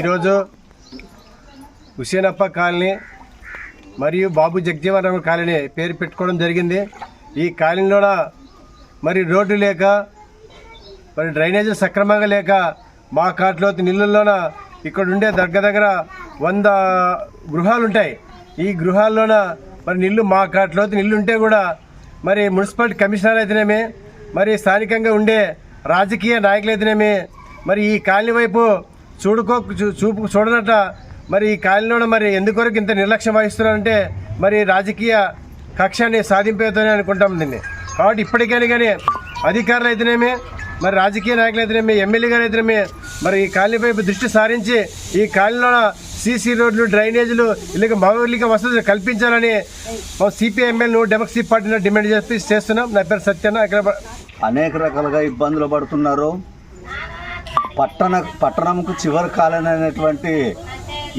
ఈరోజు హుసేనప్ప కాలనీ మరియు బాబు జగజీవనరావు కాలనీ పేరు పెట్టుకోవడం జరిగింది. ఈ కాలనీలోన మరి రోడ్డు లేక మరి డ్రైనేజీ సక్రమంగా లేక మా కాట్లోతి నీళ్ళల్లోన ఇక్కడ ఉండే దగ్గర 100 గృహాలు ఉంటాయి. ఈ గృహాల్లోన మరి నీళ్లు మా కాట్లోతి నీళ్ళు ఉంటే కూడా మరి మున్సిపాలిటీ కమిషనర్ అయితేనేమి మరి స్థానికంగా ఉండే రాజకీయ నాయకులైతేనేమి మరి ఈ కాలనీ వైపు చూడనట్ట మరి ఈ కాలనీలో మరి ఎందుకొరకు ఇంత నిర్లక్ష్యం వహిస్తున్నారంటే మరి రాజకీయ కక్షాన్ని సాధింపేతోనే అనుకుంటాం దీన్ని. కాబట్టి ఇప్పటికైనా కానీ అధికారులు అయితేనేమి మరి రాజకీయ నాయకులు అయితేనేమి ఎమ్మెల్యే గారు అయితేనేమి మరి ఈ కాలనీ వైపు దృష్టి సారించి ఈ కాలనీలో సీసీ రోడ్లు డ్రైనేజీలు ఇలాగ మౌలిక వసతులు కల్పించాలని సిపిఎంఎల్ డెమోక్రసీ పార్టీలో డిమాండ్ చేస్తున్నాం. నా పేరు సత్యన్న. ఇక్కడ అనేక రకాలుగా ఇబ్బందులు పడుతున్నారు. పట్టణంకు చివరి కాలనీ అయినటువంటి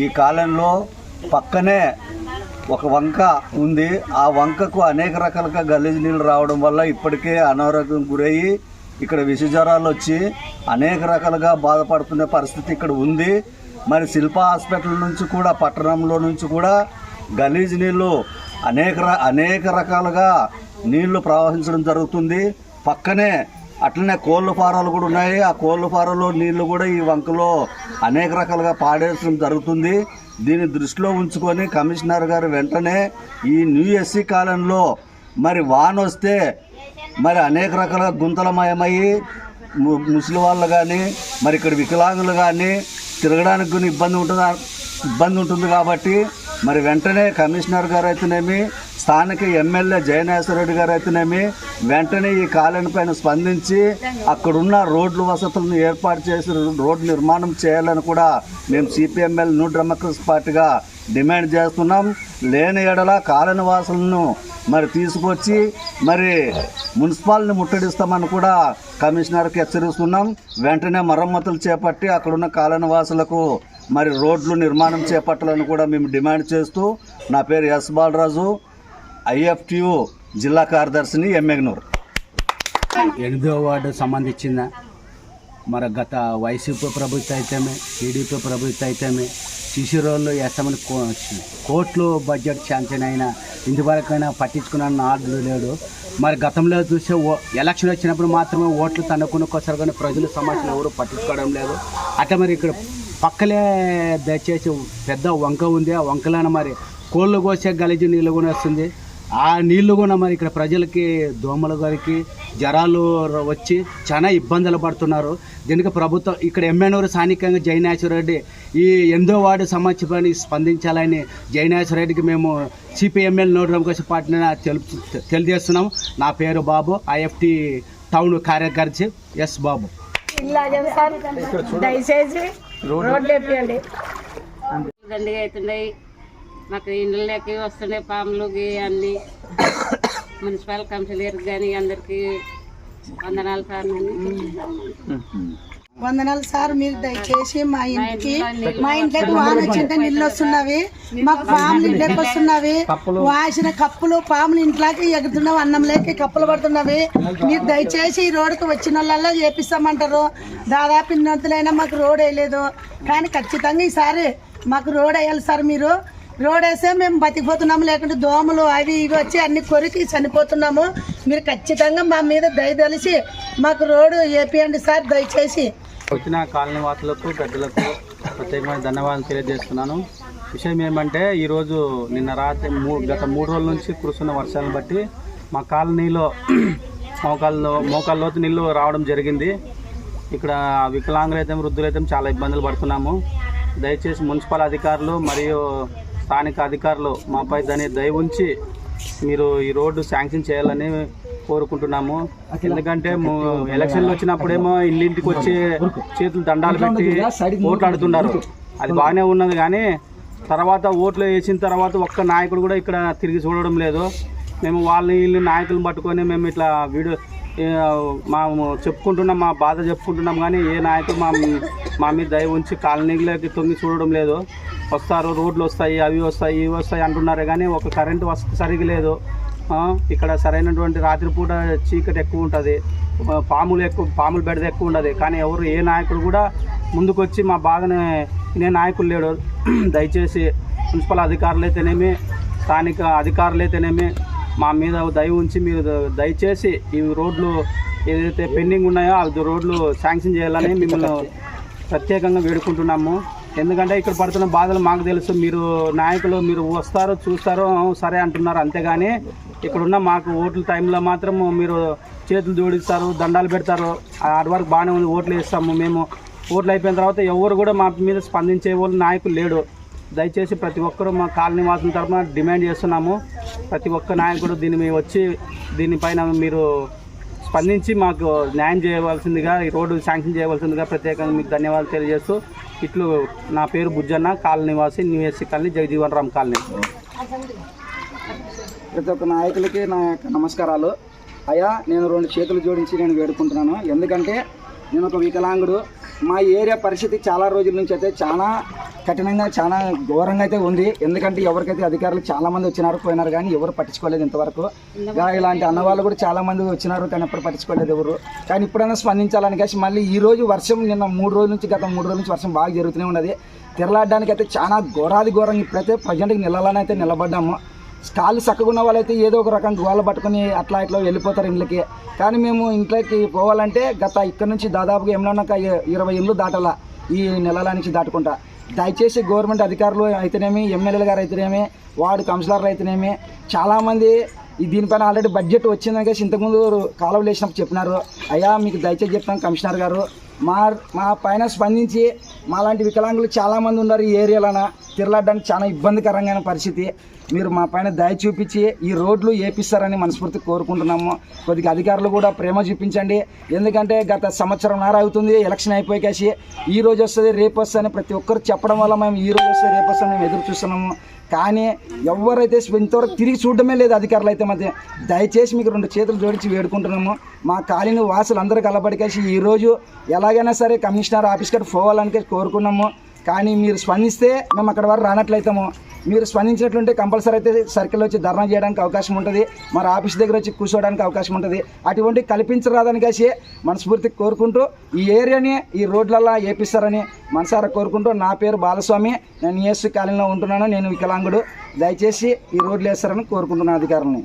ఈ కాలనీలో పక్కనే ఒక వంక ఉంది. ఆ వంకకు అనేక రకాలుగా గలీజ్ నీళ్ళు రావడం వల్ల ఇప్పటికే అనారోగ్యం గురయ్యి ఇక్కడ విషజ్వరాలు వచ్చి అనేక రకాలుగా బాధపడుతున్న పరిస్థితి ఇక్కడ ఉంది. మరి శిల్ప హాస్పిటల్ నుంచి కూడా పట్టణంలో నుంచి కూడా గలీజ్ నీళ్ళు అనేక రకాలుగా నీళ్లు ప్రవహించడం జరుగుతుంది. పక్కనే అట్లనే కోళ్ళ ఫారాలు కూడా ఉన్నాయి. ఆ కోళ్ళ ఫారాలో నీళ్లు కూడా ఈ వంకలో అనేక రకాలుగా పాడేయడం జరుగుతుంది. దీన్ని దృష్టిలో ఉంచుకొని కమిషనర్ గారు వెంటనే ఈ న్యూ ఎస్సీ కాలనీలో మరి వాన వస్తే మరి అనేక రకాలుగా గుంతలమయమయ్యి ముసలి వాళ్ళు కానీ మరి ఇక్కడ వికలాంగులు కానీ తిరగడానికి కొన్ని ఇబ్బంది ఉంటుంది కాబట్టి మరి వెంటనే కమిషనర్ గారు అయితేనేమి స్థానిక ఎమ్మెల్యే జయనేశ్వరరెడ్డి గారు అయితేనేమి వెంటనే ఈ కాలనీ పైన స్పందించి అక్కడున్న రోడ్లు వసతులను ఏర్పాటు చేసి రోడ్డు నిర్మాణం చేయాలని కూడా మేము సిపిఎంఎల్ న్యూ డెమోక్రసీ పార్టీగా డిమాండ్ చేస్తున్నాం. లేని ఎడల కాలనీ వాసులను మరి తీసుకొచ్చి మరి మున్సిపాలిటీని ముట్టడిస్తామని కూడా కమిషనర్కి హెచ్చరిస్తున్నాం. వెంటనే మరమ్మతులు చేపట్టి అక్కడున్న కాలనీ వాసులకు మరి రోడ్లు నిర్మాణం చేపట్టాలని కూడా మేము డిమాండ్ చేస్తూ, నా పేరు ఎస్ బాలరాజు, IFTU జిల్లా కార్యదర్శిని, ఎమ్మెగ్నూర్. 8వ వార్డు సంబంధించిన మరి గత వైసీపీ ప్రభుత్వం అయితేమే టీడీపీ ప్రభుత్వం అయితేమే సిసి రోడ్లు వేస్తామని కోట్లు బడ్జెట్ శాంక్షన్ అయినా ఇంతవరకైనా పట్టించుకున్న నాడు లేడు. మరి గతంలో చూస్తే ఎలక్షన్ వచ్చినప్పుడు మాత్రమే ఓట్లు తన్నుకునేకోసారి కానీ ప్రజల సమస్యలు ఎవరు పట్టించుకోవడం లేదు. అట్లా మరి ఇక్కడ పక్కలే దయచేసి పెద్ద వంక ఉంది. ఆ వంకలను మరి కోళ్ళు కోసే గలీజు నీళ్ళు కూడా వస్తుంది. ఆ నీళ్లు కూడా మరి ఇక్కడ ప్రజలకి దోమల గారికి జ్వరాలు వచ్చి చాలా ఇబ్బందులు పడుతున్నారు. దీనికి ప్రభుత్వం ఇక్కడ ఎమ్మెనూరు స్థానికంగా జయనేశ్వరరెడ్డి ఈ 8వ వార్డు సమస్య పని స్పందించాలని జయనేశ్వరరెడ్డికి మేము సిపిఎంఎల్ న్యూ డెమోక్రసీ పార్టీని తెలియజేస్తున్నాం. నా పేరు బాబు, IFT టౌన్ కార్యదర్శి ఎస్ బాబు. దయచేసి రోడ్లు వేపియండి. దండిగా అవుతున్నాయి మాకు ఇండ్లకి వస్తున్నాయి పాములుకి అన్నీ. మున్సిపల్ కౌన్సిలర్కి కానీ అందరికీ వందనాలు సార్. వందనాలు సార్. మీరు దయచేసి మా ఇంట్లోకి వాన వచ్చింటే నీళ్ళు వస్తున్నవి, మాకు పాములు ఇంట్లోకి వస్తున్నవి, వాసిన కప్పులు పాములు ఇంట్లోకి ఎగురుతున్నవి, అన్నంలోకి కప్పులు పడుతున్నవి. మీరు దయచేసి ఈ రోడ్డుకు వచ్చిన వాళ్ళ చేపిస్తామంటారు. దాదాపు ఇన్నంతలైనా మాకు రోడ్ వేయలేదు. కానీ ఖచ్చితంగా ఈసారి మాకు రోడ్ వేయాలి సార్. మీరు రోడ్ వేస్తే మేము బతికిపోతున్నాము, లేకుంటే దోమలు అవి ఇవి వచ్చి అన్ని కొరికి చనిపోతున్నాము. మీరు ఖచ్చితంగా మా మీద దయదలిసి మాకు రోడ్డు వేపియండి సార్ దయచేసి. వచ్చిన కాలనీ వాసులకు పెద్దలకు ప్రత్యేకమైన ధన్యవాదాలు తెలియజేస్తున్నాను. విషయం ఏమంటే ఈరోజు నిన్న రాత్రి గత 3 రోజుల నుంచి కురుస్తున్న వర్షాలను బట్టి మా కాలనీలో మోకాళ్ళలోతు నీళ్ళు రావడం జరిగింది. ఇక్కడ వికలాంగులైతే వృద్ధులైతే చాలా ఇబ్బందులు పడుతున్నాము. దయచేసి మున్సిపల్ అధికారులు మరియు స్థానిక అధికారులు మాపై దాన్ని దయ ఉంచి మీరు ఈ రోడ్డు శాంక్షన్ చేయాలని కోరుకుంటున్నాము. ఎందుకంటే ఎలక్షన్లు వచ్చినప్పుడేమో ఇంటికి వచ్చి చేతులు దండాలు పెట్టి ఓట్లు ఆడుతున్నారు. అది బాగానే ఉన్నది. కానీ తర్వాత ఓట్లు వేసిన తర్వాత ఒక్క నాయకుడు కూడా ఇక్కడ తిరిగి చూడడం లేదు. మేము వీళ్ళ నాయకులను పట్టుకొని మేము ఇట్లా వీడియో చెప్పుకుంటున్నాం, మా బాధ చెప్పుకుంటున్నాం. కానీ ఏ నాయకుడు మా మీద దయ ఉంచి కాలనీలోకి తొంగి చూడడం లేదు. వస్తారు, రోడ్లు వస్తాయి, అవి వస్తాయి, ఇవి వస్తాయి అంటున్నారు. కానీ ఒక కరెంటు వసతి సరిగ్గా లేదు. ఇక్కడ సరైనటువంటి రాత్రిపూట చీకటి ఎక్కువ ఉంటుంది, పాములు బెడద ఎక్కువ ఉండదు. కానీ ఎవరు ఏ నాయకుడు కూడా ముందుకొచ్చి మా బాధని వినే నాయకులు లేడు. దయచేసి మున్సిపల్ అధికారులు అయితేనేమి, స్థానిక అధికారులు అయితేనేమి మా మీద దయ ఉంచి మీరు దయచేసి ఈ రోడ్లు ఏదైతే పెండింగ్ ఉన్నాయో ఆ రోడ్లు శాంక్షన్ చేయాలని మిమ్మల్ని ప్రత్యేకంగా వేడుకుంటున్నాము. ఎందుకంటే ఇక్కడ పడుతున్న బాధలు మాకు తెలుసు. మీరు నాయకులు మీరు వస్తారు చూస్తారు సరే అంటున్నారు, అంతేగాని ఇక్కడున్న మాకు ఓట్ల టైంలో మాత్రం మీరు చేతులు జోడిస్తారు, దండాలు పెడతారు. ఆడి వరకు బాగానే ఉంది, ఓట్లు వేస్తాము. మేము ఓట్లు అయిపోయిన తర్వాత ఎవరు కూడా మా మీద స్పందించే వాళ్ళు నాయకులు లేడు. దయచేసి ప్రతి ఒక్కరూ మా కాలనీ వాసుల తరఫున డిమాండ్ చేస్తున్నాము. ప్రతి ఒక్క నాయకుడు దీనిపైన మీరు స్పందించి మాకు న్యాయం చేయవలసిందిగా, ఈ రోడ్డు శాంక్షన్ చేయవలసిందిగా ప్రత్యేకంగా మీకు ధన్యవాదాలు తెలియజేస్తూ ఇట్లు నా పేరు బుజ్జన్న, కాలనీ నివాసి, న్యూఎస్సీ కాలనీ, జగజీవన్ రామ్ కాలనీ. ప్రతి ఒక్క నాయకులకి నా యొక్క నమస్కారాలు. అయ్యా, నేను 2 చేతులు జోడించి నేను వేడుకుంటున్నాను. ఎందుకంటే నేను ఒక వికలాంగుడు. మా ఏరియా పరిస్థితి చాలా రోజుల నుంచి అయితే చాలా కఠినంగా, చాలా ఘోరంగా అయితే ఉంది. ఎందుకంటే ఎవరికైతే అధికారులు చాలామంది వచ్చినారు పోయినారు, కానీ ఎవరు పట్టించుకోలేదు ఇంతవరకు. ఇలాంటి అన్నవాళ్ళు కూడా చాలామంది వచ్చినారు, కానీ ఎప్పుడు పట్టించుకోలేదు ఎవరు. కానీ ఇప్పుడైనా స్పందించాలని కాసి మళ్ళీ ఈరోజు వర్షం నిన్న 3 రోజుల నుంచి, గత 3 రోజుల నుంచి వర్షం బాగా జరుగుతూనే ఉన్నది. తిరలాడడానికి అయితే చాలా ఘోరంగా ఇప్పుడైతే ప్రజెంట్కి నిలవాలనైతే నిలబడ్డాము. కాళ్ళు చక్కగున్న వాళ్ళైతే ఏదో ఒక రకం గోల పట్టుకుని అట్లా ఇట్లా వెళ్ళిపోతారు ఇంట్లోకి. కానీ మేము ఇంట్లోకి పోవాలంటే ఇక్కడ నుంచి దాదాపుగా ఏమన్నా 20 ఇళ్ళు దాటాల ఈ నెలల నుంచి దాటుకుంటా. దయచేసి గవర్నమెంట్ అధికారులు అయితేనేమి, ఎమ్మెల్యేలు గారు అయితేనేమి, వార్డు కౌన్సిలర్లు అయితేనేమి, చాలామంది దీనిపైన ఆల్రెడీ బడ్జెట్ వచ్చిందని కలిసి ఇంతకుముందు కాలువలు వేసినప్పుడు చెప్పినారు. అయ్యా, మీకు దయచేసి చెప్తాం కమిషనర్ గారు, మా పైన స్పందించి మాలాంటి వికలాంగులు చాలామంది ఉన్నారు ఈ ఏరియాలోన. తిరలాడడానికి చాలా ఇబ్బందికరంగా పరిస్థితి. మీరు మా పైన దయ చూపించి ఈ రోడ్లు వేపిస్తారని మనస్ఫూర్తిగా కోరుకుంటున్నాము. కొద్దిగా అధికారులు కూడా ప్రేమ చూపించండి. ఎందుకంటే గత సంవత్సరంన్నర అవుతుంది ఎలక్షన్ అయిపోయేసి, ఈ రోజు వస్తుంది రేపు వస్తుంది ప్రతి ఒక్కరు చెప్పడం వల్ల మేము ఈ రోజు వస్తే రేపు వస్తే మేము ఎదురు చూస్తున్నాము. కానీ ఎవరైతే ఇంతవరకు తిరిగి చూడడమే లేదు అధికారులు అయితే మధ్య. దయచేసి మీకు 2 చేతులు జోడించి వేడుకుంటున్నాము. మా కాలనీ వాసులు అందరూ కలబడికేసి ఈరోజు ఎలాగైనా సరే కమిషనర్ ఆఫీస్ కాడ పోవాలని కోరుకున్నాము. కానీ మీరు స్పందిస్తే మేము అక్కడ వరకు రానట్లయితాము. మీరు స్పందించినట్లుంటే కంపల్సరీ అయితే సర్కిల్ వచ్చి ధర్నా చేయడానికి అవకాశం ఉంటుంది, మరి ఆఫీస్ దగ్గర వచ్చి కూర్చోవడానికి అవకాశం ఉంటుంది. అటువంటి కల్పించరాదని కాసి మనస్ఫూర్తిగా కోరుకుంటూ ఈ ఏరియాని ఈ రోడ్లల్లో వేపిస్తారని మనసారా కోరుకుంటూ, నా పేరు బాలస్వామి, నేను న్యూఎస్సీ కాలనీలో ఉంటున్నాను. నేను వికలాంగుడు. దయచేసి ఈ రోడ్లు వేస్తారని కోరుకుంటున్నాను అధికారులని.